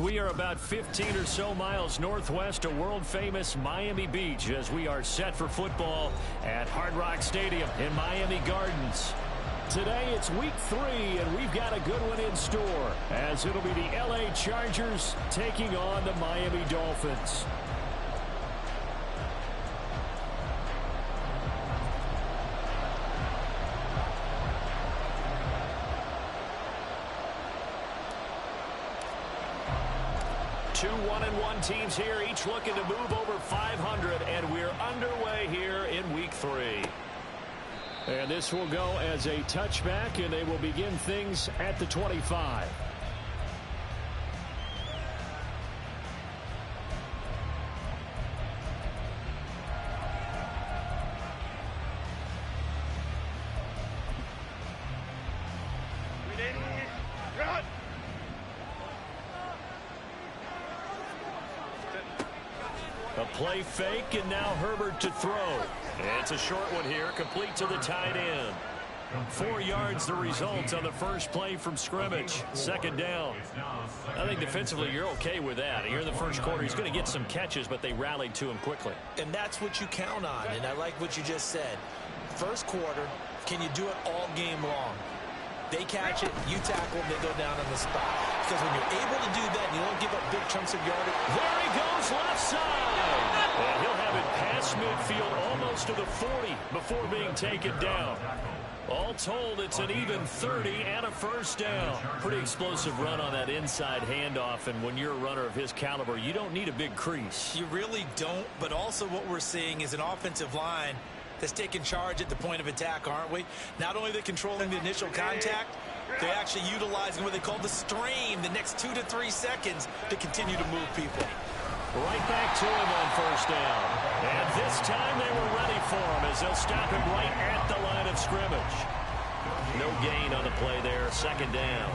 we are about 15 or so miles northwest of world-famous Miami Beach as we are set for football at Hard Rock Stadium in Miami Gardens. Today it's week 3, and we've got a good one in store as it'll be the LA Chargers taking on the Miami Dolphins. Two 1-1 teams here, each looking to move over 500, and we're underway here in week 3. And this will go as a touchback, and they will begin things at the 25. A play fake, and now Herbert to throw. It's a short one here, complete to the tight end. 4 yards the result on the first play from scrimmage. Second down. I think defensively you're okay with that. Here in the first quarter, he's going to get some catches, but they rallied to him quickly. And that's what you count on, and I like what you just said. First quarter, can you do it all game long? They catch it, you tackle them, they go down on the spot. Because when you're able to do that and you don't give up big chunks of yardage. There he goes, left side. And he'll have it past midfield almost to the 40 before being taken down. All told, it's an even 30 and a first down. Pretty explosive run on that inside handoff, and when you're a runner of his caliber, you don't need a big crease. You really don't, but also what we're seeing is an offensive line that's taking charge at the point of attack, aren't we? Not only are they controlling the initial contact, they're actually utilizing what they call the strain, the next 2 to 3 seconds to continue to move people. Right back to him on first down. And this time they were ready for him as they'll stop him right at the line of scrimmage. No gain on the play there, second down.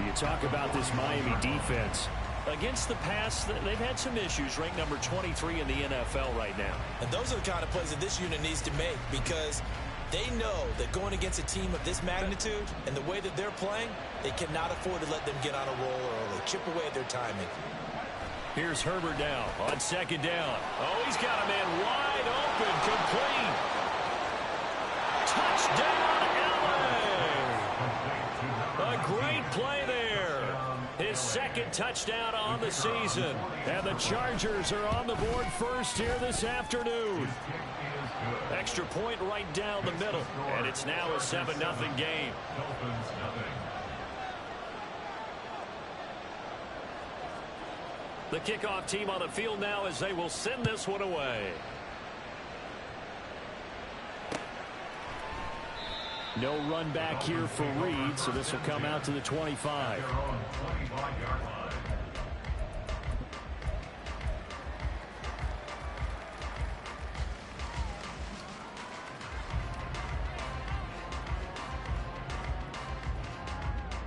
You talk about this Miami defense. Against the pass, they've had some issues, ranked number 23 in the NFL right now. And those are the kind of plays that this unit needs to make because they know that going against a team of this magnitude and the way that they're playing, they cannot afford to let them get on a roll early, chip away at their timing. Here's Herbert now on second down. Oh, he's got a man wide open, complete. Touchdown, LA! A great play there. His second touchdown on the season. And the Chargers are on the board first here this afternoon. Extra point right down the middle. And it's now a 7-0 game. The kickoff team on the field now as they will send this one away. No run back here for Reed, so this will come out to the 25.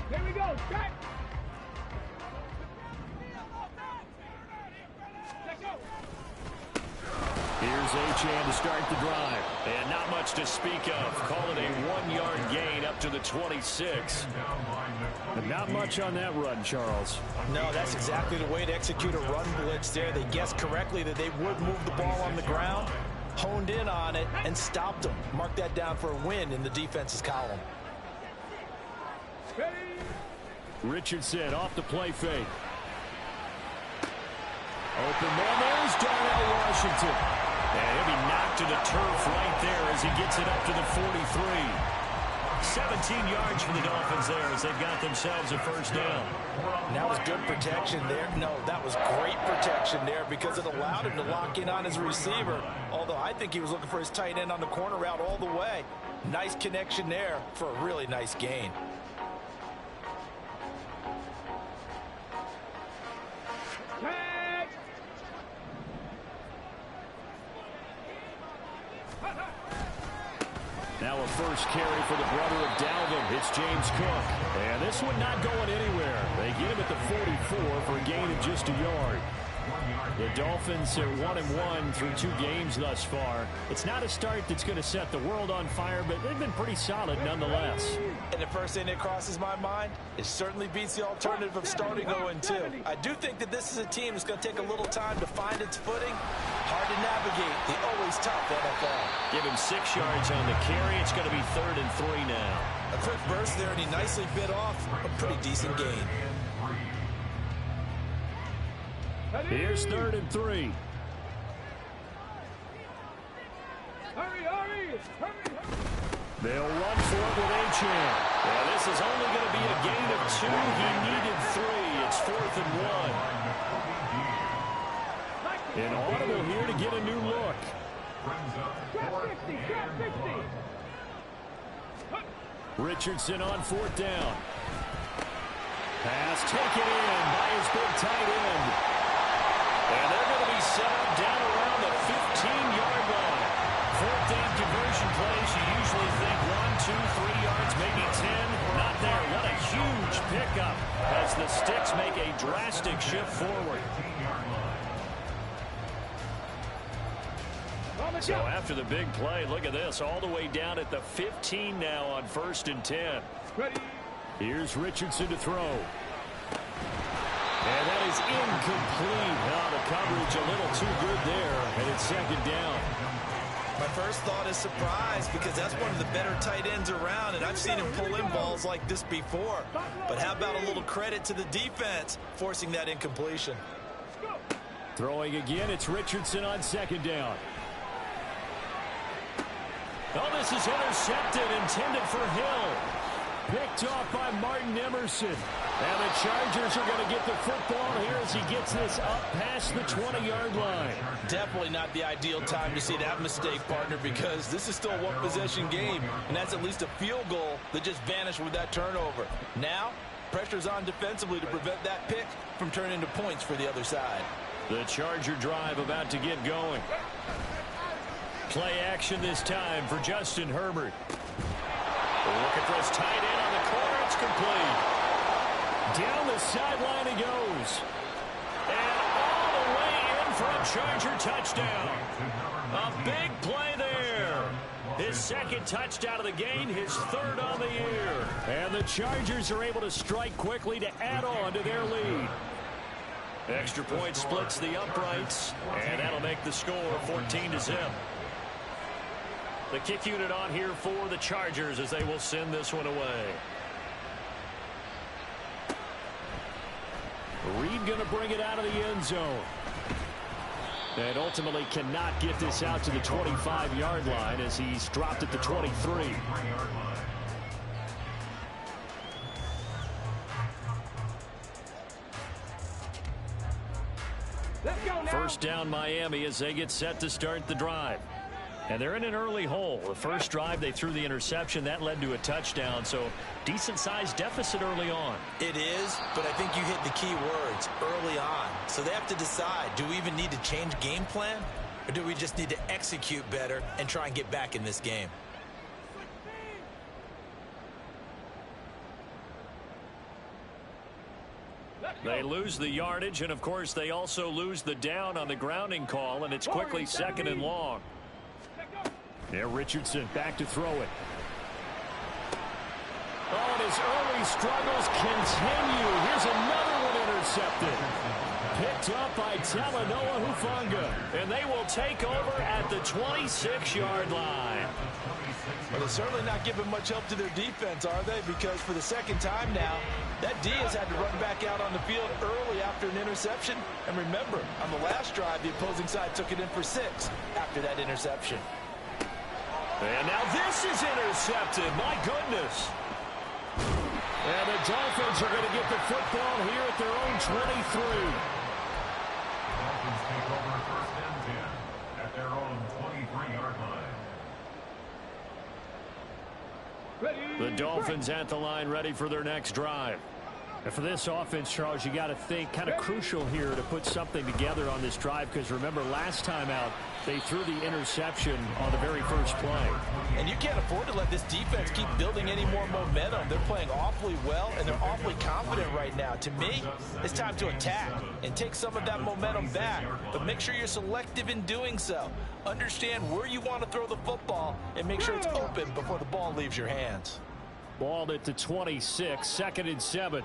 Here we go, check! Here's Achane to start the drive. And not much to speak of. Call it a 1-yard gain up to the 26. And not much on that run, Charles. No, that's exactly the way to execute a run blitz there. They guessed correctly that they would move the ball on the ground, honed in on it, and stopped them. Mark that down for a win in the defense's column. Richardson off the play fake. Open man, there's Darnell Washington. And he'll be knocked to the turf right there as he gets it up to the 43. 17 yards for the Dolphins there as they've got themselves a first down. That was good protection there. No, that was great protection there because it allowed him to lock in on his receiver. Although I think he was looking for his tight end on the corner route all the way. Nice connection there for a really nice gain. Now a first carry for the brother of Dalvin. It's James Cook. And this one not going anywhere. They get him at the 44 for a gain of just a yard. The Dolphins are 1-1 through 2 games thus far. It's not a start that's going to set the world on fire, but they've been pretty solid nonetheless. And the first thing that crosses my mind, it certainly beats the alternative of starting 0-2. I do think that this is a team that's going to take a little time to find its footing. Hard to navigate the always tough NFL. Give him 6 yards on the carry. It's going to be 3rd and 3 now. A quick burst there, and he nicely bit off a pretty decent gain. Here's 3rd and 3. Hurry! They'll run for it with Achane. Yeah, this is only going to be a gain of 2. He needed 3. It's 4th and 1. An audible here to get a new look. Richardson on 4th down. Pass taken in by his big tight end. And they're going to be set up down around the 15-yard line. 4th down conversion plays, you usually think 1, 2, 3 yards, maybe 10. Not there. What a huge pickup as the Sticks make a drastic shift forward. So after the big play, look at this, all the way down at the 15 now on 1st and 10. Here's Richardson to throw. And that is incomplete. Now the coverage a little too good there, and it's 2nd down. My first thought is surprise, because that's one of the better tight ends around, and I've seen him pull in balls like this before. But how about a little credit to the defense forcing that incompletion? Throwing again, it's Richardson on 2nd down. Oh, this is intercepted, intended for Hill. Picked off by Martin Emerson. And the Chargers are going to get the football here as he gets this up past the 20-yard line. Definitely not the ideal time to see that mistake, partner, because this is still a one-possession game, and that's at least a field goal that just vanished with that turnover. Now, pressure's on defensively to prevent that pick from turning into points for the other side. The Charger drive about to get going. Play action this time for Justin Herbert. Looking for his tight end on the corner. It's complete. Down the sideline he goes. And all the way in for a Charger touchdown. A big play there. His 2nd touchdown of the game, his 3rd on the year. And the Chargers are able to strike quickly to add on to their lead. Extra point splits the uprights, and that'll make the score 14-0. The kick unit on here for the Chargers as they will send this one away. Reed going to bring it out of the end zone. And ultimately cannot get this out to the 25-yard line as he's dropped at the 23. First down Miami as they get set to start the drive. And they're in an early hole. The first drive, they threw the interception. That led to a touchdown, so decent-sized deficit early on. It is, but I think you hit the key words, early on. So they have to decide, do we even need to change game plan, or do we just need to execute better and try and get back in this game? They lose the yardage, and, of course, they also lose the down on the grounding call, and it's quickly 2nd and long. There, Richardson back to throw it. Oh, and his early struggles continue. Here's another one intercepted. Picked up by Talanoa Hufanga. And they will take over at the 26-yard line. Well, they're certainly not giving much help to their defense, are they? Because for the 2nd time now, that D has had to run back out on the field early after an interception. And remember, on the last drive, the opposing side took it in for 6 after that interception. And now this is intercepted. My goodness. And the Dolphins are going to get the football here at their own 23. Dolphins take over 1st and 10 at their own 23-yard line. The Dolphins at the line, ready for their next drive. And for this offense, Charles, you got to think kind of crucial here to put something together on this drive, because remember, last time out, They threw the interception on the very first play. And you can't afford to let this defense keep building any more momentum. They're playing awfully well, and they're awfully confident right now. To me, it's time to attack and take some of that momentum back. But make sure you're selective in doing so. Understand where you want to throw the football and make sure it's open before the ball leaves your hands. Ball at the 26, 2nd and 7.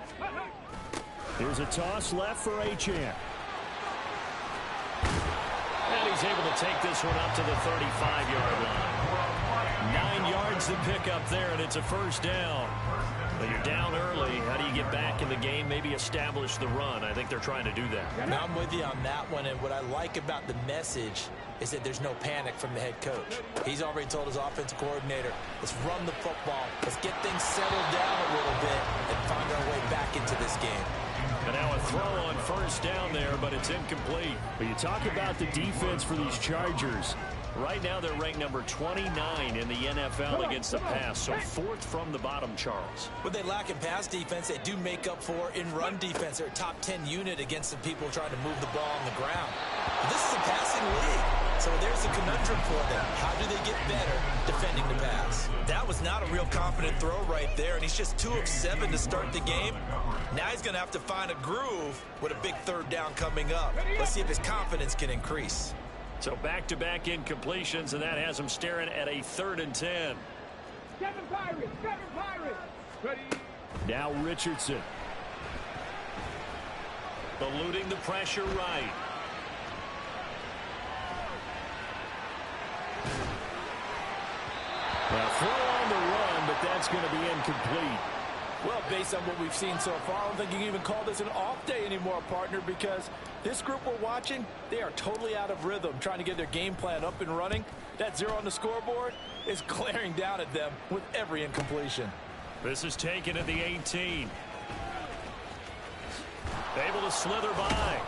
Here's a toss left for Achane. And he's able to take this one up to the 35-yard line. 9 yards to pick up there, and it's a first down. When you're down early, how do you get back in the game? Maybe establish the run. I think they're trying to do that. Now I'm with you on that one, and what I like about the message is that there's no panic from the head coach. He's already told his offensive coordinator, let's run the football, let's get things settled down a little bit and find our way back into this game. And now a throw on first down there, but it's incomplete. But you talk about the defense for these Chargers. Right now they're ranked number 29 in the NFL against the pass, so 4th from the bottom, Charles. What they lack in pass defense, they do make up for in run defense. They're a top 10 unit against the people trying to move the ball on the ground. But this is a passing league, so there's a conundrum for them. How do they get better defending the pass? That was not a real confident throw right there, and he's just 2 of 7 to start the game. Now he's going to have to find a groove with a big 3rd down coming up. Let's see if his confidence can increase. So back-to-back incompletions, and that has him staring at a 3rd and 10. Ready. Now Richardson. Eluding the pressure right. Now throw on the run, but that's going to be incomplete. Well, based on what we've seen so far, I don't think you can even call this an off day anymore, partner, because this group we're watching, they are totally out of rhythm, trying to get their game plan up and running. That 0 on the scoreboard is glaring down at them with every incompletion. This is taken at the 18. Able to slither by.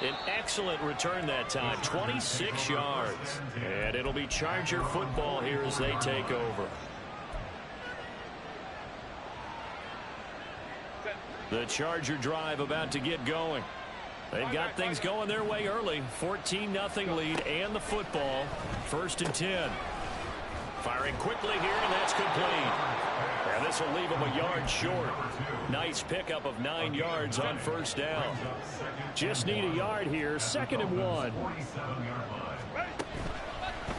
An excellent return that time, 26 yards. And it'll be Charger football here as they take over. The Charger drive about to get going. They've got things going their way early. 14-0 lead and the football. 1st and 10. Firing quickly here, and that's complete. And this will leave them a yard short. Nice pickup of 9 yards on first down. Just need a yard here. 2nd and 1.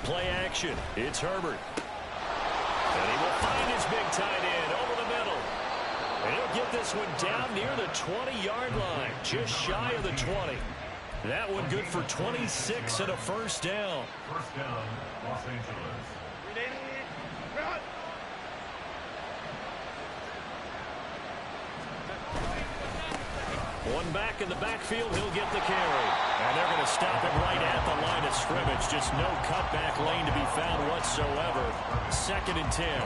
Play action. It's Herbert. And he will find his big tight end over the middle. And he'll get this one down near the 20-yard line, just shy of the 20. That one good for 26 and a first down. First down, Los Angeles. One back in the backfield, he'll get the carry. And they're going to stop him right at the line of scrimmage. Just no cutback lane to be found whatsoever. 2nd and 10.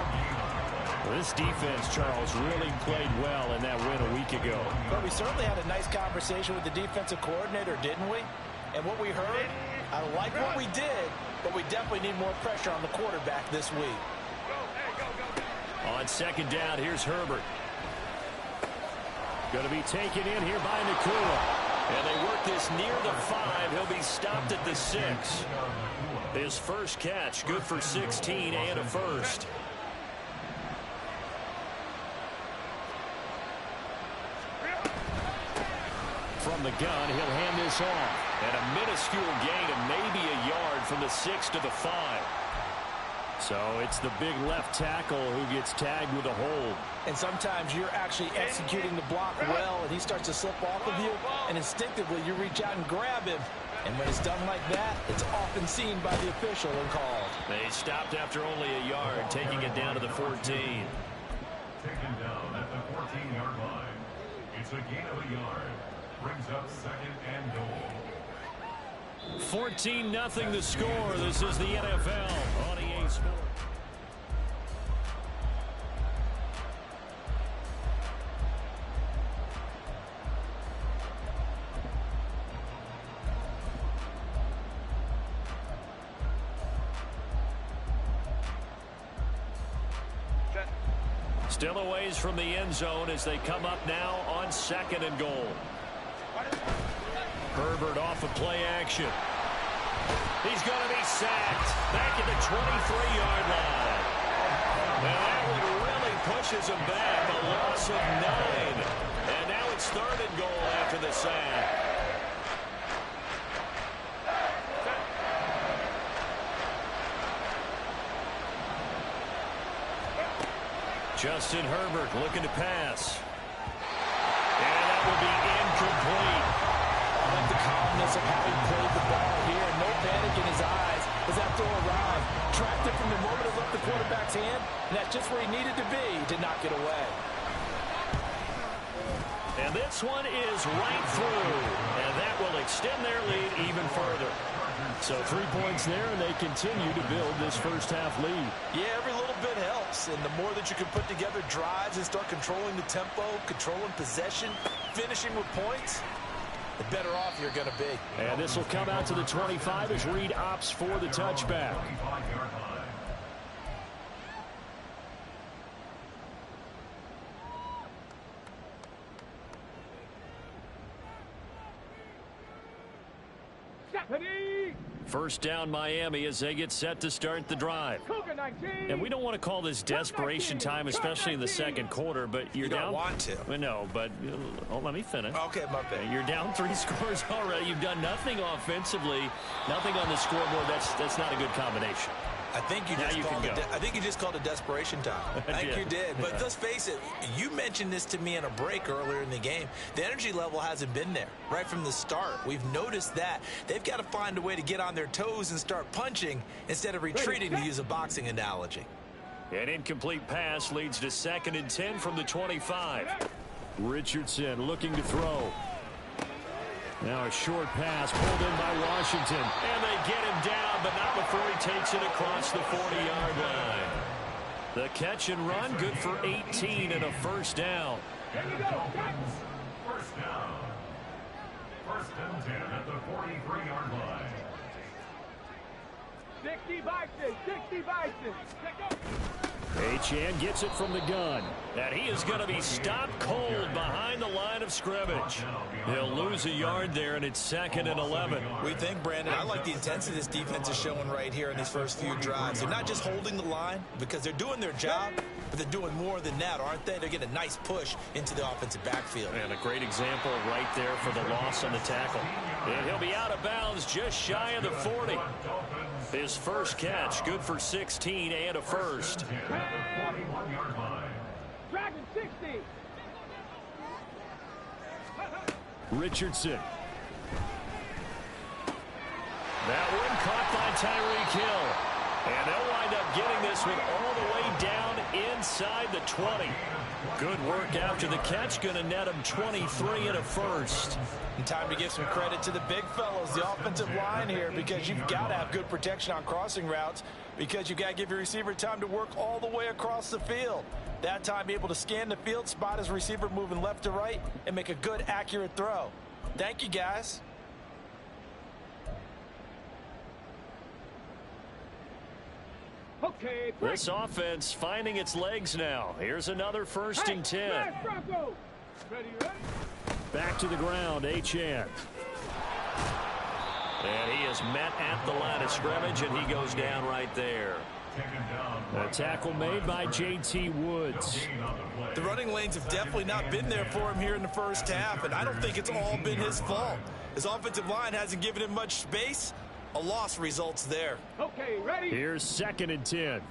This defense, Charles, really played well in that win a week ago. But we certainly had a nice conversation with the defensive coordinator, didn't we? And what we heard, I like what we did, but we definitely need more pressure on the quarterback this week. On 2nd down, here's Herbert. Going to be taken in here by Nakua. And they work this near the 5. He'll be stopped at the 6. His first catch, good for 16 and a first. From the gun, he'll hand this off. And a minuscule gain of maybe a yard from the 6 to the 5. So it's the big left tackle who gets tagged with a hold. And sometimes you're actually executing the block well, and he starts to slip off of you, and instinctively you reach out and grab him. And when it's done like that, it's often seen by the official and called. They stopped after only a yard, taking it down to the 14. Taken down at the 14-yard line. It's a gain of a yard. Brings up 2nd and goal. 14-0 the score. This is the NFL on EA Sports. Still a ways from the end zone as they come up now on 2nd and goal. Herbert off of play action. He's going to be sacked back at the 23-yard line. And that one really pushes him back. A loss of 9. And now it's 3rd and goal after the sack. Justin Herbert looking to pass. And that will be incomplete. I like the calmness of how he played the ball here. No panic in his eyes as that throw arrived. Tracked it from the moment it left the quarterback's hand, and that's just where he needed to be to knock it away. And this one is right through. And that will extend their lead even further. So 3 points there, and they continue to build this first-half lead. Yeah, every little bit helps, and the more that you can put together drives and start controlling the tempo, controlling possession, finishing with points, the better off you're going to be. And this will come out to the 25 as Reed opts for the touchback. First down Miami as they get set to start the drive. And we don't want to call this desperation time, especially in the second quarter, but you're You don't down. want to. No, but let me finish. Okay, my bad. You're down 3 scores already. You've done nothing offensively, nothing on the scoreboard. That's not a good combination. I think you just called it desperation time. I think you did. But let's face it, you mentioned this to me in a break earlier in the game. The energy level hasn't been there right from the start. We've noticed that. They've got to find a way to get on their toes and start punching instead of retreating, to use a boxing analogy. An incomplete pass leads to 2nd and 10 from the 25. Richardson looking to throw. Now a short pass pulled in by Washington. And they get him down, but not before he takes it across the 40-yard line. The catch and run, good for 18 and a first down. First down. 1st and 10 at the 43-yard line. 60 Bison, 60 Bison. Achane gets it from the gun. And he is going to be stopped cold behind the line of scrimmage. He'll lose a yard there, and it's 2nd and 11. We think, Brandon, I like the intensity this defense is showing right here in these first few drives. They're not just holding the line because they're doing their job, but they're doing more than that, aren't they? They're getting a nice push into the offensive backfield. And a great example right there for the loss on the tackle. And he'll be out of bounds just shy of the 40. His first catch, good for 16 and a first. Dragon 60. Richardson. That one caught by Tyreek Hill. And they'll wind up getting this one all the way down inside the 20. Good work after the catch. Going to net him 23 and a first. And time to give some credit to the big fellows, the offensive line here, because you've got to have good protection on crossing routes, because you've got to give your receiver time to work all the way across the field. That time, be able to scan the field, spot his receiver moving left to right, and make a good, accurate throw. Thank you, guys. Okay, This offense finding its legs now. Here's another 1st and 10. Ready, ready? Back to the ground, Achane. And he is met at the line of scrimmage, and he goes down right there. A tackle made by J.T. Woods. The running lanes have definitely not been there for him here in the first half, and I don't think it's all been his fault. His offensive line hasn't given him much space. A loss results there. Okay, ready? Here's 2nd and 10.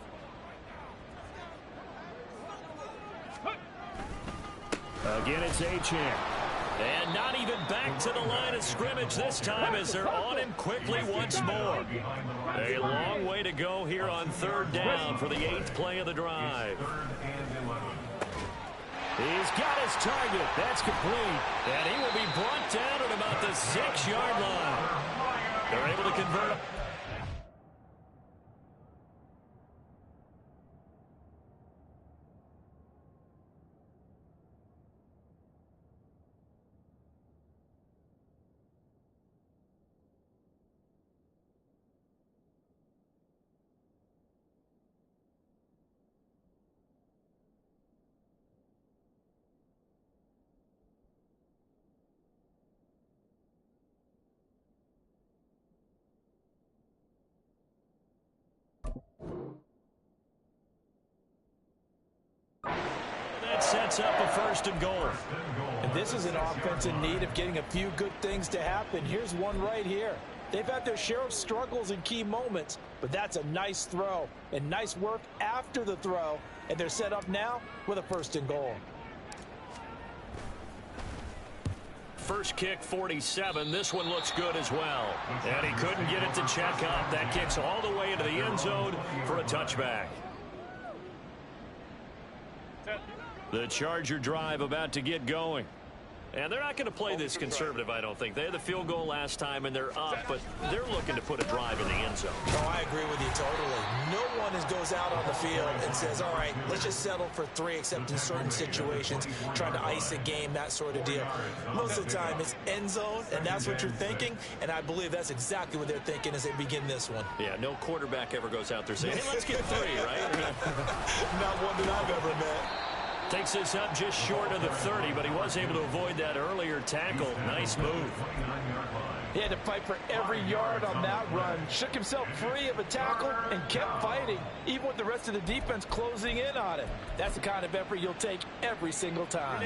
Again, it's Achane. And not even back to the line of scrimmage this time as they're on him quickly once more. A long way to go here on 3rd down for the 8th play of the drive. He's got his target. That's complete. And he will be brought down at about the 6-yard line. They're able to convert. sets up a 1st and goal. And this is an offense in need of getting a few good things to happen. Here's one right here. They've had their share of struggles in key moments, but that's a nice throw and nice work after the throw. And they're set up now with a 1st and goal. First kick, 47. This one looks good as well. And he couldn't get it to check up. That kicks all the way into the end zone for a touchback. The Charger drive about to get going. And they're not going to play this conservative, I don't think. They had the field goal last time, and they're up, but they're looking to put a drive in the end zone. Oh, I agree with you totally. No one goes out on the field and says, all right, let's just settle for 3, except in certain situations, trying to ice a game, that sort of deal. Most of the time, it's end zone, and that's what you're thinking, and I believe that's exactly what they're thinking as they begin this one. Yeah, no quarterback ever goes out there saying, hey, let's get 3, right? Not one that I've ever met. Takes this up just short of the 30, but he was able to avoid that earlier tackle. Nice move. He had to fight for every yard on that run. Shook himself free of a tackle and kept fighting, even with the rest of the defense closing in on him. That's the kind of effort you'll take every single time.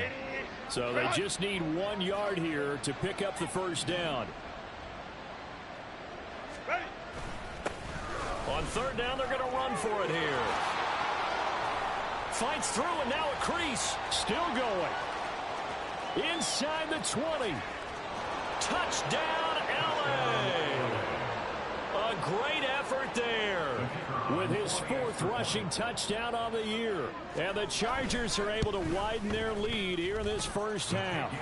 So they just need 1 yard here to pick up the 1st down. On 3rd down, they're going to run for it here. Fights through, and now a crease. Still going. Inside the 20. Touchdown, L.A. A great effort there. With his 4th rushing touchdown on the year. And the Chargers are able to widen their lead here in this 1st half.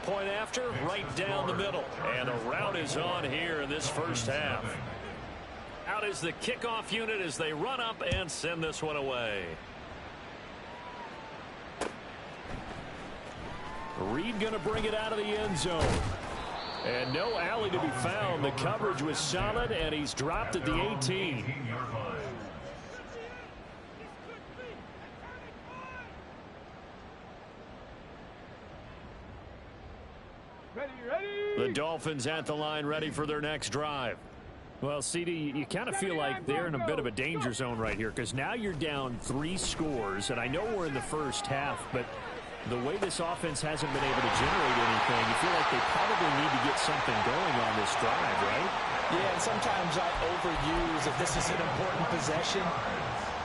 Point after, right down the middle. And the route is on here in this 1st half. Out is the kickoff unit as they run up and send this one away. Reed going to bring it out of the end zone. And no alley to be found. The coverage was solid, and he's dropped at the 18. Ready. The Dolphins at the line, ready for their next drive. Well, CD, you kind of feel like they're in a bit of a danger zone right here, because now you're down 3 scores, and I know we're in the 1st half, but the way this offense hasn't been able to generate anything, you feel like they probably need to get something going on this drive, right? Yeah, and sometimes I overuse if this is an important possession.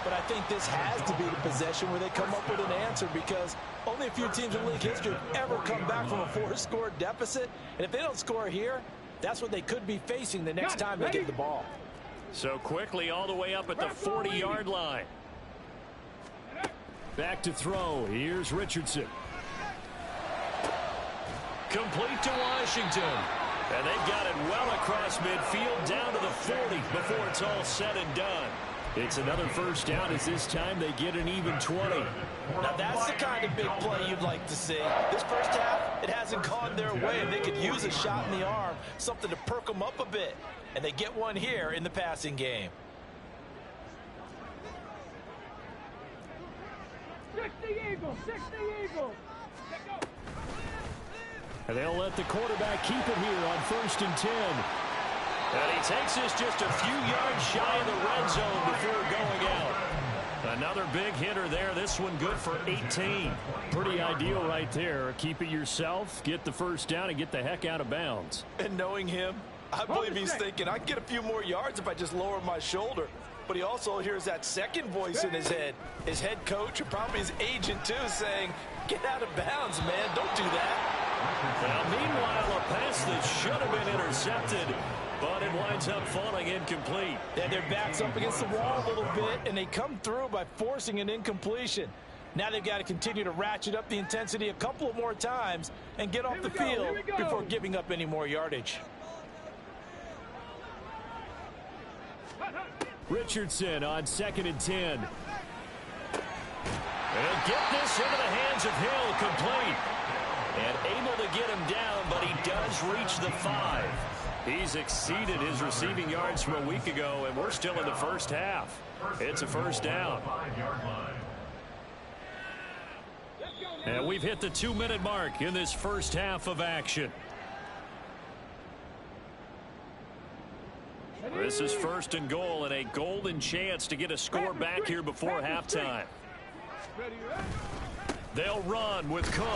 But I think this has to be the possession where they come up with an answer, because only a few teams in league history have ever come back from a 4-score deficit. And if they don't score here, that's what they could be facing the next time they get the ball. So quickly all the way up at the 40-yard line. Back to throw. Here's Richardson. Complete to Washington. And they've got it well across midfield down to the 40 before it's all said and done. It's another 1st down as this time they get an even 20. Now that's the kind of big play you'd like to see. This 1st half, it hasn't gone their way, and they could use a shot in the arm, something to perk them up a bit. And they get one here in the passing game. 60 Eagles, 60 Eagles. And they'll let the quarterback keep it here on 1st and 10. And he takes this just a few yards shy of the red zone before going out. Another big hitter there. This one good for 18. Pretty ideal right there. Keep it yourself, get the 1st down, and get the heck out of bounds. And knowing him, I believe he's thinking, I can get a few more yards if I just lower my shoulder. But he also hears that second voice in his head. His head coach, and probably his agent too, saying, get out of bounds, man. Don't do that. Now, meanwhile, a pass that should have been intercepted, but it winds up falling incomplete. And their back's up against the wall a little bit, and they come through by forcing an incompletion. Now they've got to continue to ratchet up the intensity a couple of more times and get off the field before giving up any more yardage. Richardson on 2nd and 10. And get this into the hands of Hill, complete. And able to get him down, but he does reach the 5. He's exceeded his receiving yards from a week ago, and we're still in the 1st half. It's a 1st down. And we've hit the 2-minute mark in this 1st half of action. This is 1st and goal, and a golden chance to get a score back here before halftime. Ready. They'll run with Cook.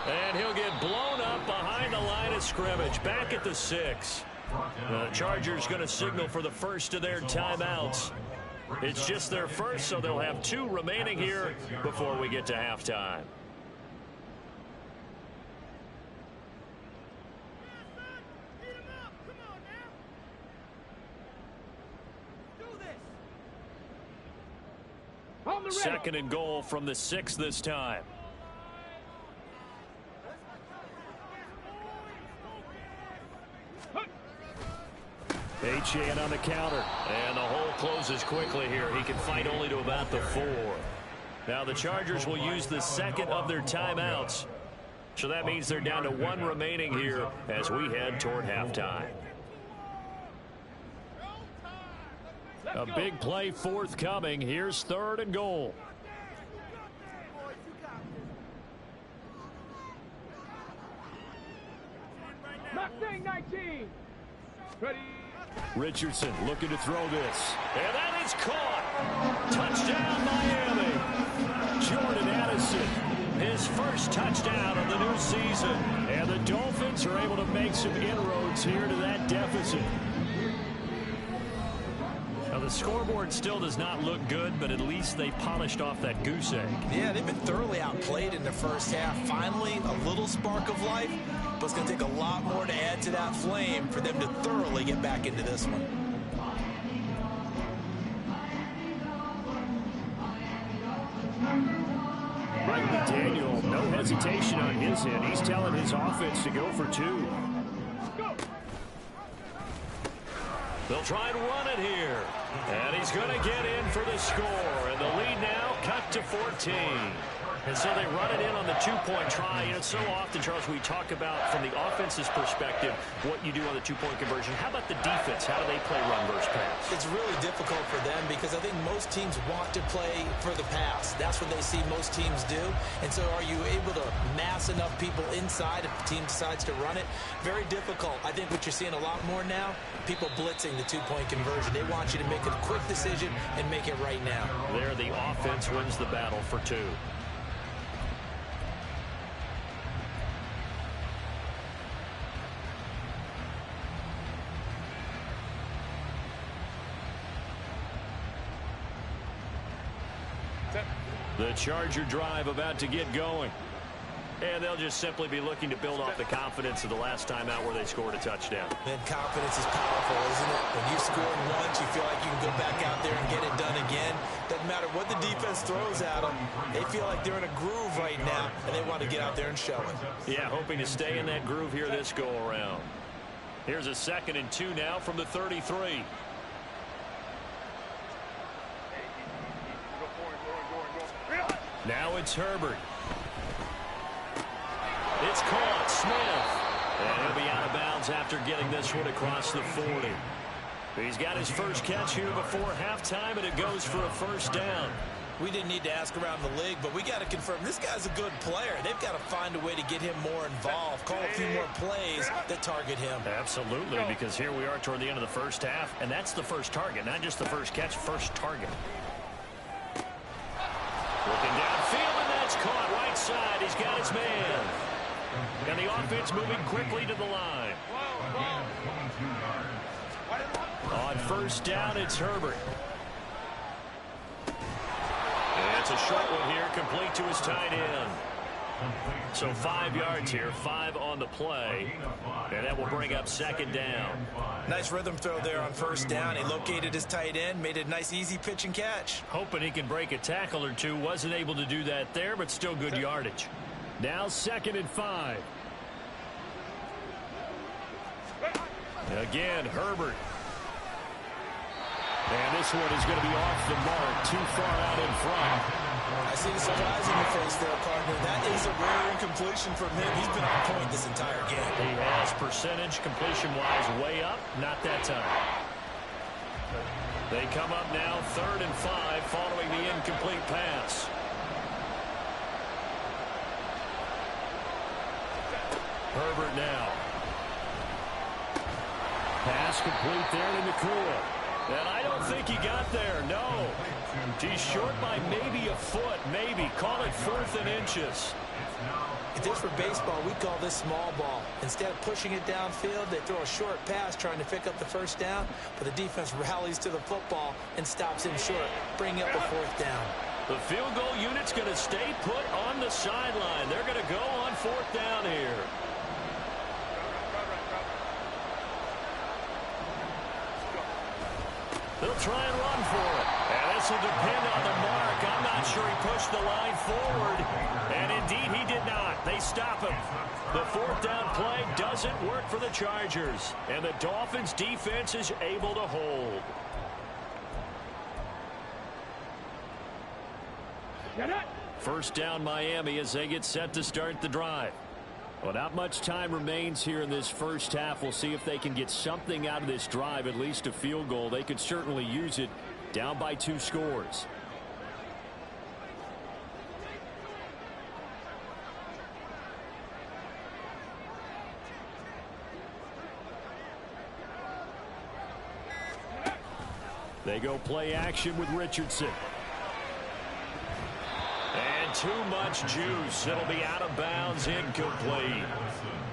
And he'll get blown up behind the line of scrimmage. Back at the 6. The Chargers going to signal for the first of their timeouts. It's just their first, so they'll have 2 remaining here before we get to halftime. Second and goal from the 6 this time. Etienne on the counter. And the hole closes quickly here. He can fight only to about the 4. Now the Chargers will use the second of their timeouts. So that means they're down to 1 remaining here as we head toward halftime. A big play forthcoming. Here's 3rd and goal. Mustang 19. Ready. Richardson looking to throw this. And that is caught. Touchdown, Miami. Jordan Addison, his first touchdown of the new season. And the Dolphins are able to make some inroads here to that deficit. Now, the scoreboard still does not look good, but at least they polished off that goose egg. Yeah, they've been thoroughly outplayed in the first half. Finally, a little spark of life, but it's going to take a lot more to add to that flame for them to thoroughly get back into this one. Mike McDaniel, no hesitation on his end. He's telling his offense to go for 2. They'll try and run it here. And he's going to get in for the score. And the lead now cut to 14. And so they run it in on the 2-point try. You know, so often, Charles, we talk about from the offense's perspective what you do on the 2-point conversion. How about the defense? How do they play run versus pass? It's really difficult for them because I think most teams want to play for the pass. That's what they see most teams do. And so are you able to mass enough people inside if the team decides to run it? Very difficult. I think what you're seeing a lot more now, people blitzing the 2-point conversion. They want you to make a quick decision and make it right now. There, the offense wins the battle for 2. The Charger drive about to get going. And they'll just simply be looking to build off the confidence of the last time out where they scored a touchdown. And confidence is powerful, isn't it? When you score once, you feel like you can go back out there and get it done again. Doesn't matter what the defense throws at them. They feel like they're in a groove right now, and they want to get out there and show it. Yeah, hoping to stay in that groove here this go-around. Here's a 2nd and 2 now from the 33. Now it's Herbert. It's caught. Smith. And he'll be out of bounds after getting this one across the 40. He's got his first catch here before halftime, and it goes for a first down. We didn't need to ask around the league, but we got to confirm this guy's a good player. They've got to find a way to get him more involved, call a few more plays that target him. Absolutely, because here we are toward the end of the first half, and that's the first target, not just the first catch, first target. Looking downfield, and that's caught right side. He's got his man. And the offense moving quickly to the line. On first down, it's Herbert. And it's a short one here, complete to his tight end. So 5 yards here, 5 on the play. And that will bring up 2nd down. Nice rhythm throw there on first down. He located his tight end, made a nice easy pitch and catch. Hoping he can break a tackle or two. Wasn't able to do that there, but still good yardage. Now 2nd and 5. Again, Herbert. And this one is going to be off the mark, too far out in front. I see the surprise in your face there, partner. That is a rare incompletion from him. He's been on point this entire game. He has percentage completion-wise way up. Not that time. They come up now 3rd and 5 following the incomplete pass. Herbert now. Pass complete there to Nakua. And I don't think he got there, no. He's short by maybe a foot, maybe. Call it 4th and inches. If this were baseball, we'd call this small ball. Instead of pushing it downfield, they throw a short pass trying to pick up the first down, but the defense rallies to the football and stops him short, bringing up a 4th down. The field goal unit's going to stay put on the sideline. They're going to go on 4th down here. They'll try and run for it. And this will depend on the mark. I'm not sure he pushed the line forward. And indeed, he did not. They stop him. The 4th down play doesn't work for the Chargers. And the Dolphins' defense is able to hold. First down Miami as they get set to start the drive. Well, not much time remains here in this first half. We'll see if they can get something out of this drive, at least a field goal. They could certainly use it, down by 2 scores. They go play action with Richardson. And too much juice. It'll be out of bounds, incomplete.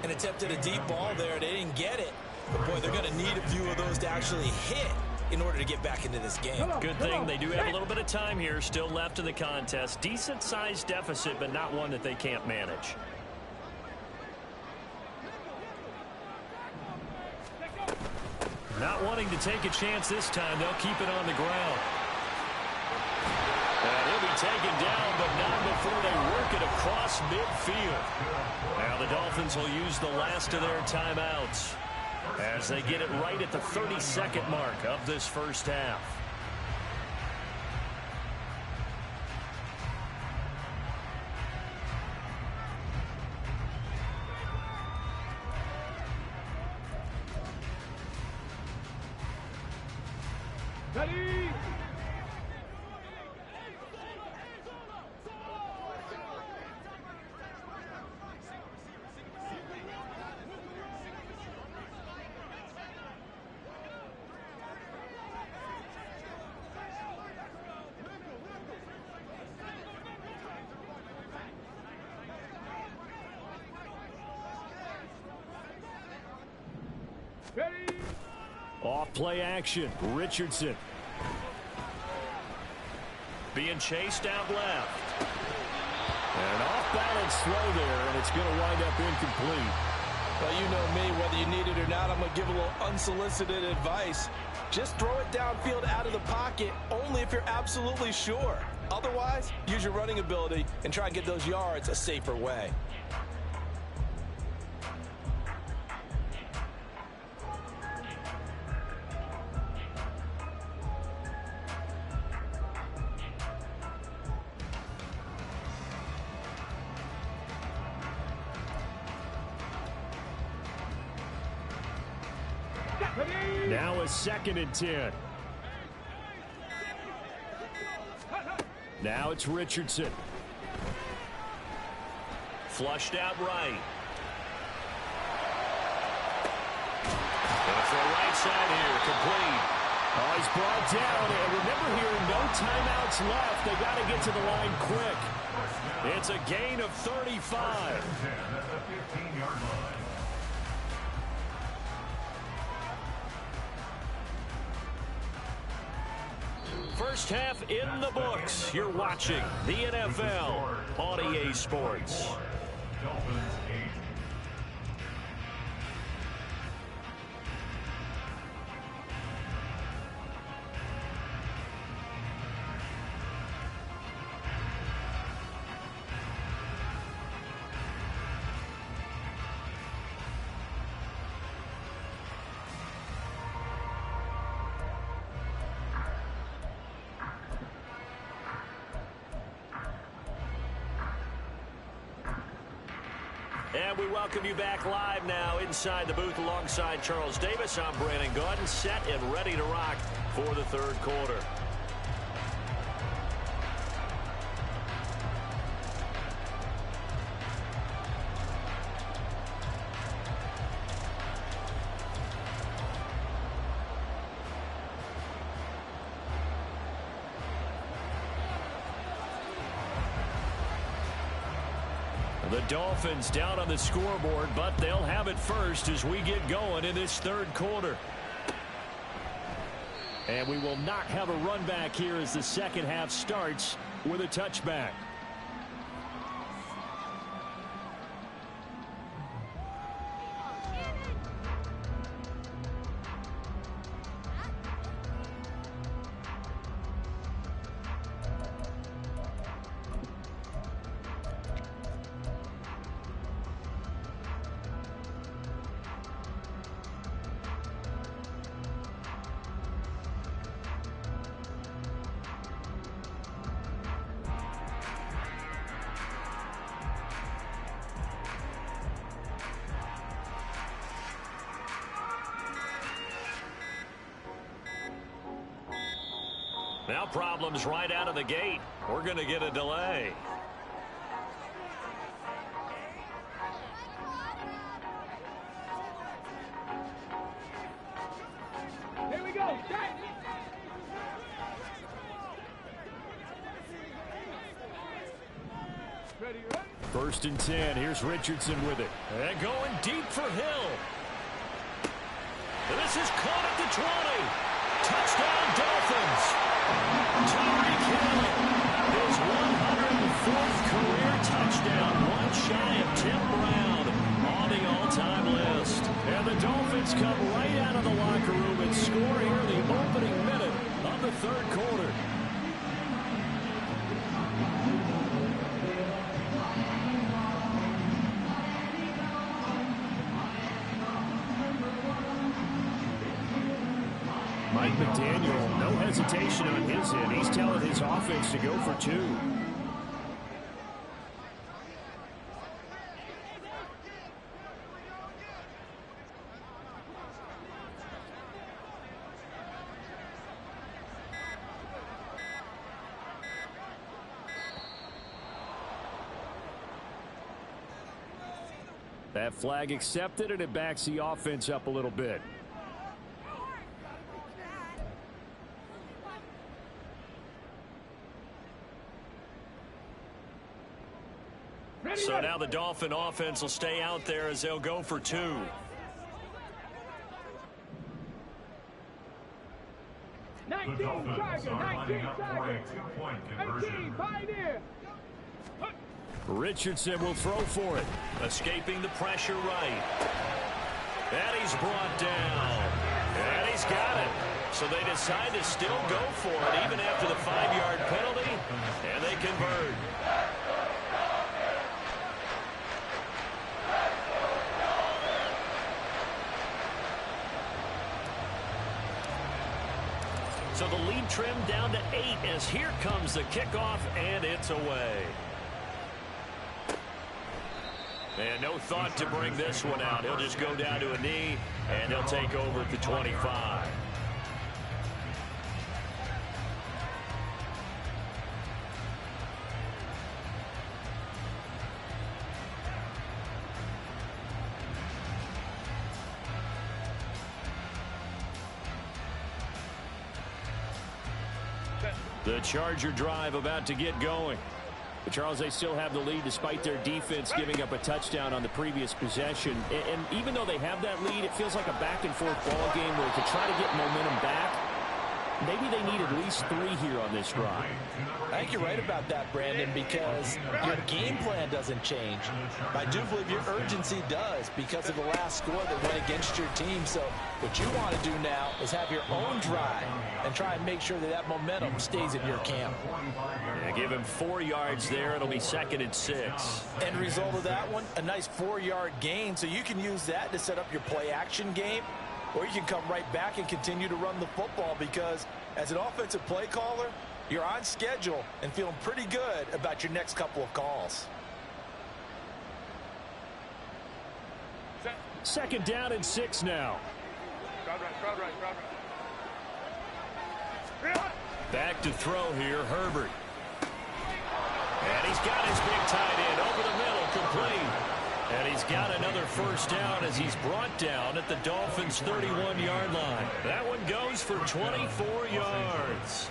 An attempt at a deep ball there. They didn't get it. But, boy, they're going to need a few of those to actually hit in order to get back into this game. Good thing they do have a little bit of time here still left in the contest. Decent-sized deficit, but not one that they can't manage. Not wanting to take a chance this time. They'll keep it on the ground. And he'll be taken down, but not before they work it across midfield. Now the Dolphins will use the last of their timeouts as they get it right at the 32nd mark of this first half. Ready? Ready? Off play action, Richardson. Being chased out left. And an off-balance throw there, and it's going to wind up incomplete. Well, you know me, whether you need it or not, I'm going to give a little unsolicited advice. Just throw it downfield out of the pocket, only if you're absolutely sure. Otherwise, use your running ability and try and get those yards a safer way. Now a 2nd and 10. Now it's Richardson. Flushed out right. And for a right side here, complete. Oh, he's brought down. And remember here, no timeouts left. They got to get to the line quick. It's a gain of 35. At the 15-yard line. First half in the books. You're watching the NFL on EA Sports. Dolphins 8. And we welcome you back live now inside the booth alongside Charles Davis. I'm Brandon Gaudin, set and ready to rock for the third quarter. The Dolphins down on the scoreboard, but they'll have it first as we get going in this third quarter. And we will not have a run back here as the second half starts with a touchback. Now problems right out of the gate. We're going to get a delay. Here we go. Ready, ready? First and 10. Here's Richardson with it. And going deep for Hill. And this is caught at the 20. Touchdown, Dolphins. Tyreek Hill, his 104th career touchdown, one shy of Tim Brown on the all-time list. And the Dolphins come right out of the locker room and score here in the opening minute of the third quarter. Mike McDaniel, no hesitation on his end. He's telling his offense to go for two. That flag accepted, and it backs the offense up a little bit. So now the Dolphin offense will stay out there as they'll go for two. The Dolphins are lining up for a two-point conversion. Richardson will throw for it. Escaping the pressure right. And he's brought down. And he's got it. So they decide to still go for it even after the 5-yard penalty. And they convert. So the lead trimmed down to 8 as here comes the kickoff, and it's away. And no thought to bring this one out. He'll just go down to a knee, and he'll take over at the 25. The Charger drive about to get going. But Charles, they still have the lead despite their defense giving up a touchdown on the previous possession. And even though they have that lead, it feels like a back-and-forth ball game where to try to get momentum back, maybe they need at least 3 here on this drive. I think you're right about that, Brandon, because your game plan doesn't change. I do believe your urgency does because of the last score that went against your team. So what you want to do now is have your own drive and try and make sure that that momentum stays in your camp. Yeah, give him 4 yards there. It'll be 2nd and 6. End result of that one, a nice 4-yard gain. So you can use that to set up your play-action game, or you can come right back and continue to run the football because as an offensive play caller, you're on schedule and feeling pretty good about your next couple of calls. 2nd down and 6 now. Back to throw here, Herbert. And he's got his big tight end over the middle, complete. And he's got another first down as he's brought down at the Dolphins' 31-yard line. That one goes for 24 yards.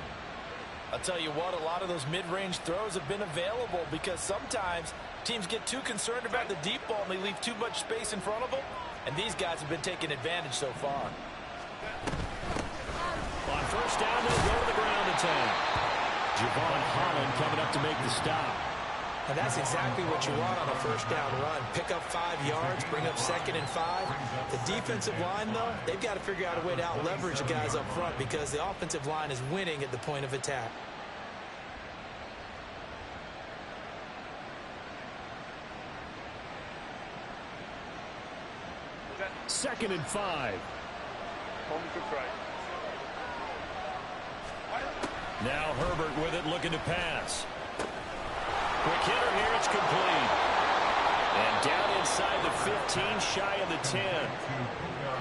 I'll tell you what, a lot of those mid-range throws have been available because sometimes Teams get too concerned about the deep ball and they leave too much space in front of them. And these guys have been taking advantage so far. On first down, they'll go to the ground attack. Javon Holland coming up to make the stop. And that's exactly what you want on a first down run. Pick up 5 yards, bring up 2nd and 5. The defensive line, though, they've got to figure out a way to out-leverage the guys up front because the offensive line is winning at the point of attack. Second and 5. Now Herbert with it, looking to pass. Quick hitter here, it's complete. And down inside the 15, shy of the 10.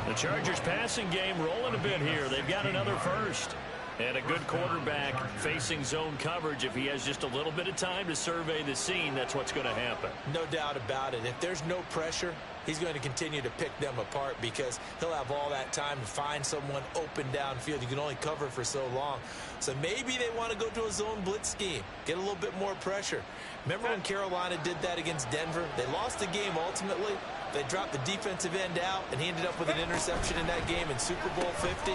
The Chargers passing game rolling a bit here. They've got another first. And a good quarterback facing zone coverage. If he has just a little bit of time to survey the scene, that's what's going to happen. No doubt about it. If there's no pressure, he's going to continue to pick them apart because he'll have all that time to find someone open downfield. You can only cover for so long. So maybe they want to go to a zone blitz scheme, get a little bit more pressure. Remember when Carolina did that against Denver? They lost the game ultimately. They dropped the defensive end out, and he ended up with an interception in that game in Super Bowl 50.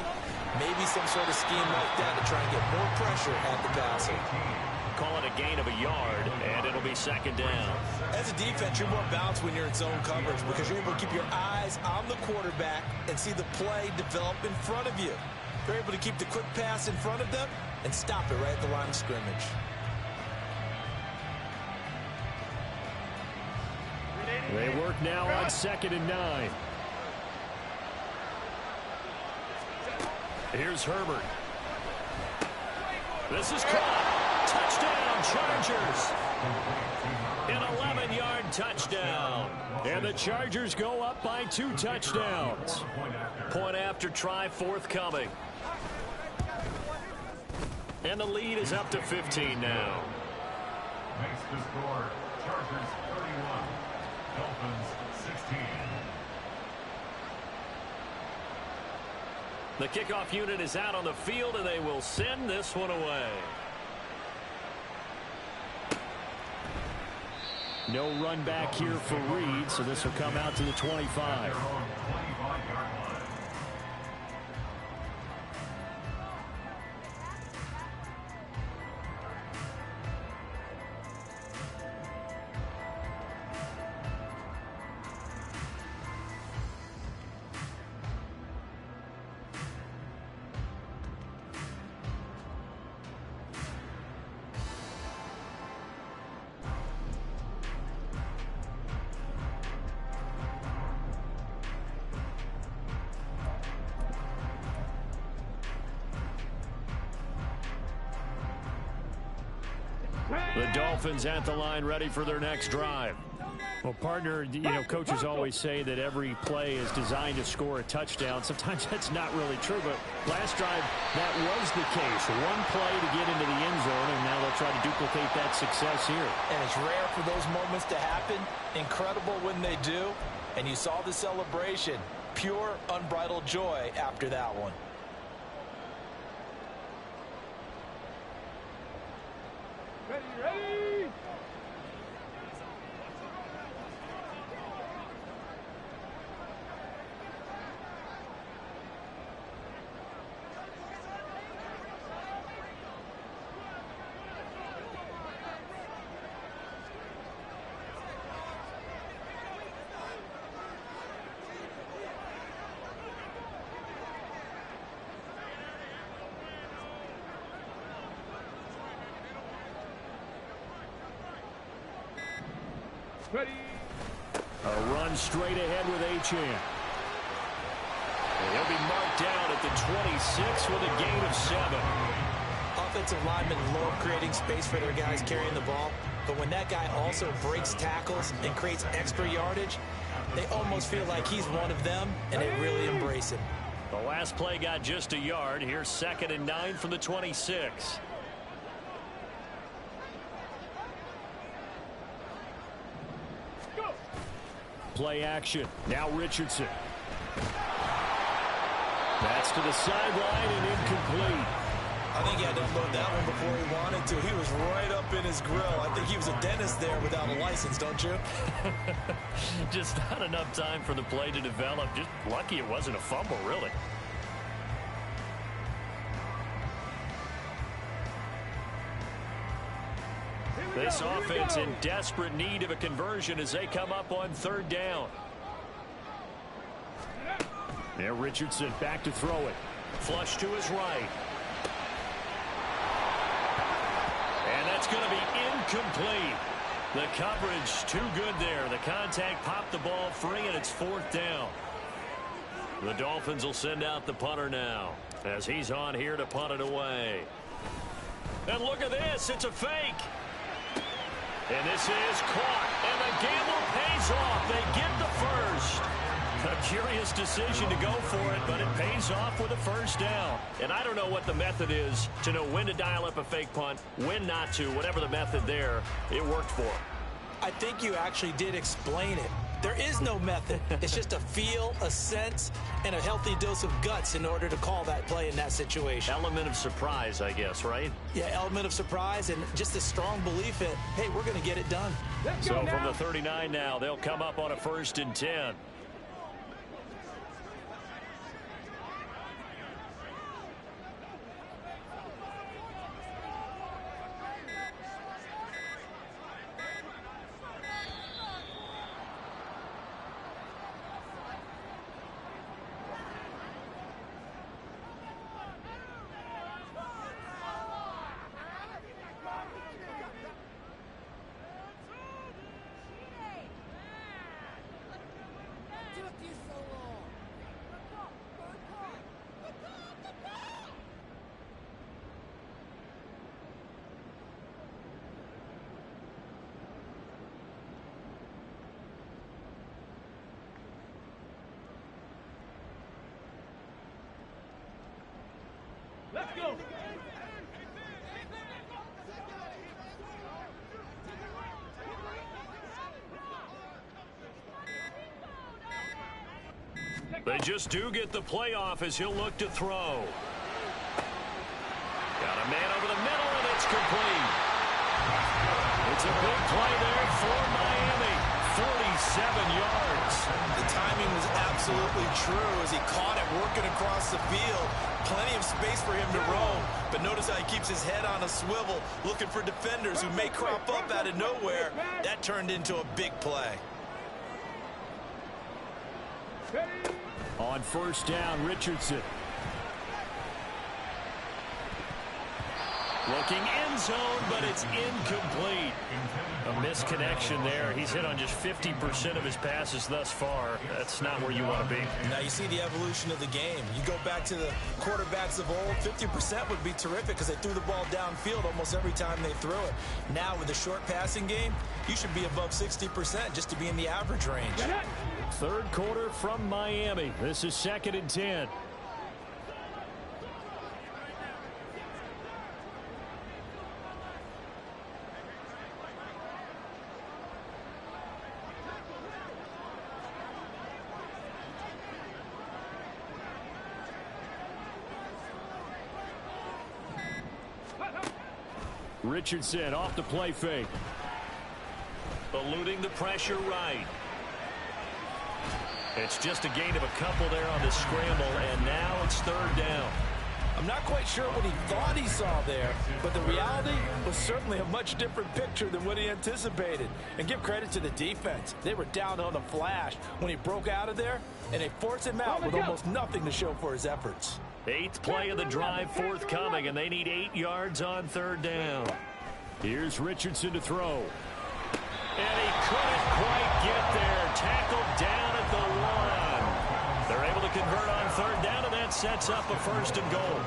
Maybe some sort of scheme like that to try and get more pressure at the passer. Call it a gain of a yard, and it'll be second down. As a defense, you're more balanced when you're in zone coverage because you're able to keep your eyes on the quarterback and see the play develop in front of you. You're able to keep the quick pass in front of them and stop it right at the line of scrimmage. They work now on 2nd and 9. Here's Herbert. This is caught. Touchdown, Chargers. An 11-yard touchdown. And the Chargers go up by 2 touchdowns. Point after try forthcoming. And the lead is up to 15 now. Makes the score Chargers 31, Dolphins 16. The kickoff unit is out on the field, and they will send this one away. No run back here for Reed, so this will come out to the 25. The Dolphins at the line ready for their next drive. Well, partner, you know, coaches always say that every play is designed to score a touchdown. Sometimes that's not really true, but last drive, that was the case. One play to get into the end zone, and now they'll try to duplicate that success here. And it's rare for those moments to happen. Incredible when they do. And you saw the celebration. Pure, unbridled joy after that one. Ready? Ready? A run straight ahead with Achane. He'll be marked down at the 26 with a gain of 7. Offensive linemen love creating space for their guys carrying the ball, but when that guy also breaks tackles and creates extra yardage, they almost feel like he's one of them, and they really embrace him. The last play got just a yard. Here's 2nd and 9 from the 26. Play action. Now Richardson. That's to the sideline and incomplete. I think he had to unload that one before he wanted to. He was right up in his grill. I think he was a dentist there without a license, don't you? Just not enough time for the play to develop. Just lucky it wasn't a fumble, really. This offense in desperate need of a conversion as they come up on third down. Now Richardson back to throw it. Flush to his right. And that's going to be incomplete. The coverage too good there. The contact popped the ball free, and it's fourth down. The Dolphins will send out the punter now as he's on here to punt it away. And look at this. It's a fake. And this is caught. And the gamble pays off. They get the first. A curious decision to go for it, but it pays off with a first down. And I don't know what the method is to know when to dial up a fake punt, when not to. Whatever the method there, it worked for him. I think you actually did explain it. There is no method. It's just a feel, a sense, and a healthy dose of guts in order to call that play in that situation. Element of surprise, I guess, right? Yeah, element of surprise and just a strong belief in, hey, we're going to get it done. So from the 39 now, they'll come up on a 1st and 10. Let's go. They just do get the playoff as he'll look to throw. Got a man over the middle, and it's complete. It's a big play there for Miami. 47 yards. The timing was absolutely true as he caught it working across the field. Plenty of space for him to roam, but notice how he keeps his head on a swivel, looking for defenders who may crop up out of nowhere. That turned into a big play. On first down, Richardson. Looking end zone, but it's incomplete. A misconnection there. He's hit on just 50% of his passes thus far. That's not where you want to be. Now you see the evolution of the game. You go back to the quarterbacks of old, 50% would be terrific because they threw the ball downfield almost every time they threw it. Now with the short passing game, you should be above 60% just to be in the average range. Third quarter from Miami. This is 2nd and 10. Richardson off the play fake. Eluding the pressure right. It's just a gain of a couple there on the scramble, and now it's third down. I'm not quite sure what he thought he saw there, but the reality was certainly a much different picture than what he anticipated. And give credit to the defense. They were down on a flash when he broke out of there, and they forced him out with almost nothing to show for his efforts. 8th play of the drive forthcoming, and they need 8 yards on third down. Here's Richardson to throw. And he couldn't quite get there. Tackled down at the 1. They're able to convert on third down, and that sets up a 1st and goal.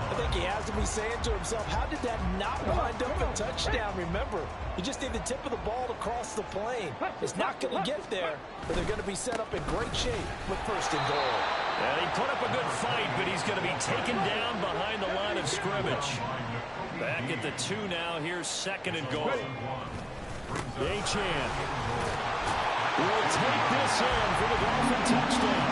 I think he has to be saying to himself, how did that not wind up a touchdown? Remember, you just need the tip of the ball to cross the plane. It's not going to get there, but they're going to be set up in great shape with 1st and goal. And he put up a good fight, but he's going to be taken down behind the line of scrimmage. Back at the 2 now. Here's 2nd and goal. Achane will take this in for the Dolphin touchdown.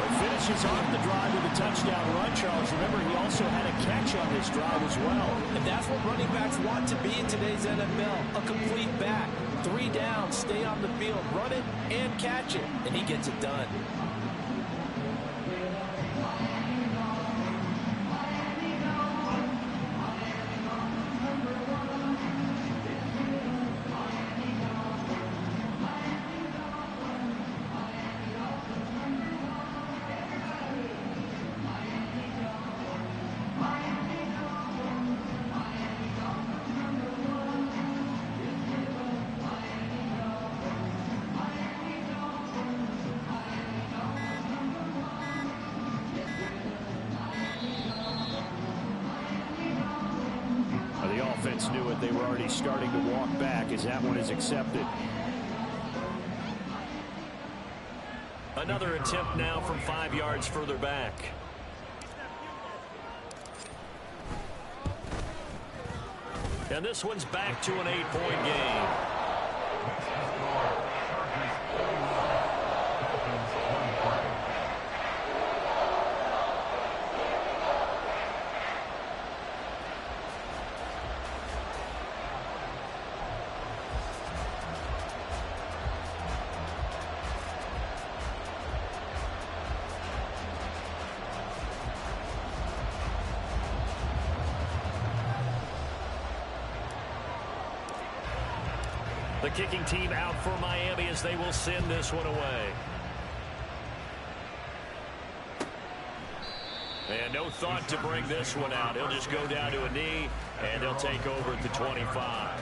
It finishes off the drive with a touchdown run, Charles. Remember, also had a catch on this drive as well. And that's what running backs want to be in today's NFL, a complete back. 3 downs, stay on the field, run it and catch it, and he gets it done. Knew it. They were already starting to walk back as that one is accepted. Another attempt now from 5 yards further back. And this one's back to an 8-point game. The kicking team out for Miami as they will send this one away. And no thought to bring this one out. He'll just go down to a knee, and they'll take over at the 25.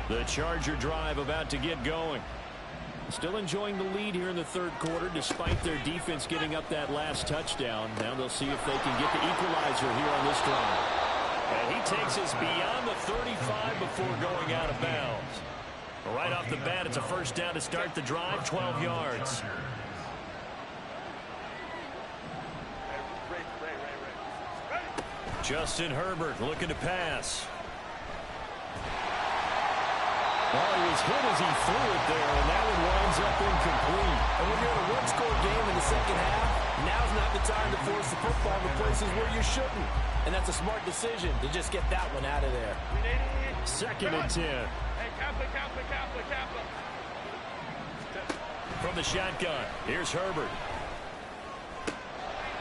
The Charger drive about to get going. Still enjoying the lead here in the third quarter despite their defense getting up that last touchdown. Now they'll see if they can get the equalizer here on this drive. And he takes us beyond the 35 before going out of bounds. Right off the bat, it's a first down to start the drive, 12 yards. Justin Herbert looking to pass. Well, he was hit as he threw it there, and that one winds up incomplete. And when you're in a one-score game in the second half, now's not the time to force the football to places where you shouldn't. And that's a smart decision to just get that one out of there. 2nd and 10. Hey, Kappa. From the shotgun, here's Herbert.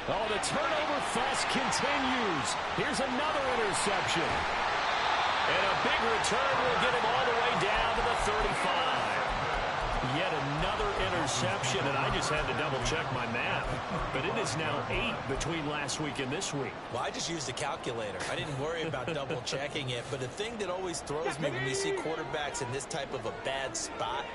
Oh, the turnover fest continues. Here's another interception. And a big return will get him all the way down to the 35. Yet another interception, and I just had to double-check my math. But it is now 8 between last week and this week. Well, I just used a calculator. I didn't worry about double-checking it. But the thing that always throws me when we see quarterbacks in this type of a bad spot,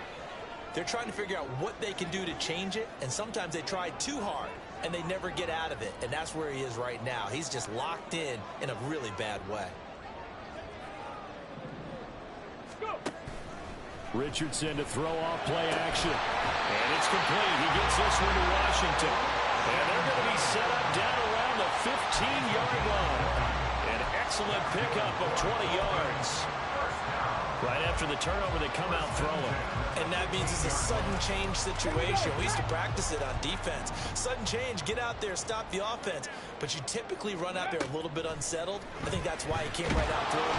they're trying to figure out what they can do to change it, and sometimes they try too hard, and they never get out of it. And that's where he is right now. He's just locked in a really bad way. Richardson to throw off play action. And it's complete. He gets this one to Washington. And they're going to be set up down around the 15-yard line. An excellent pickup of 20 yards. Right after the turnover, they come out throwing. And that means it's a sudden change situation. We used to practice it on defense. Sudden change, get out there, stop the offense. But you typically run out there a little bit unsettled. I think that's why he came right out throwing.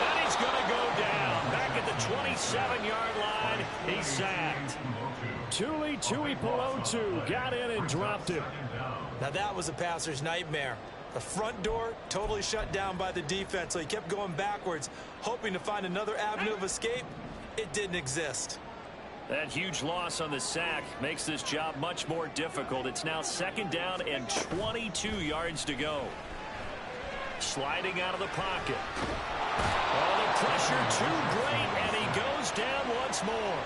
And he's going to go down. Back at the 27-yard line, he's sacked. Tuli Tuipulotu got in and dropped him. Now that was a passer's nightmare. The front door totally shut down by the defense, so he kept going backwards, hoping to find another avenue of escape. It didn't exist. That huge loss on the sack makes this job much more difficult. It's now 2nd down and 22 yards to go. Sliding out of the pocket. Oh, the pressure too great, and he goes down once more.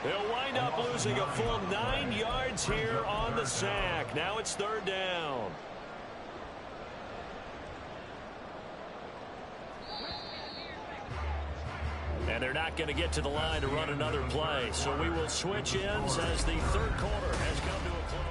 They'll wind up losing a full 9 yards here on the sack. Now it's 3rd down. And they're not going to get to the line to run another play. So we will switch ends as the third quarter has come to a close.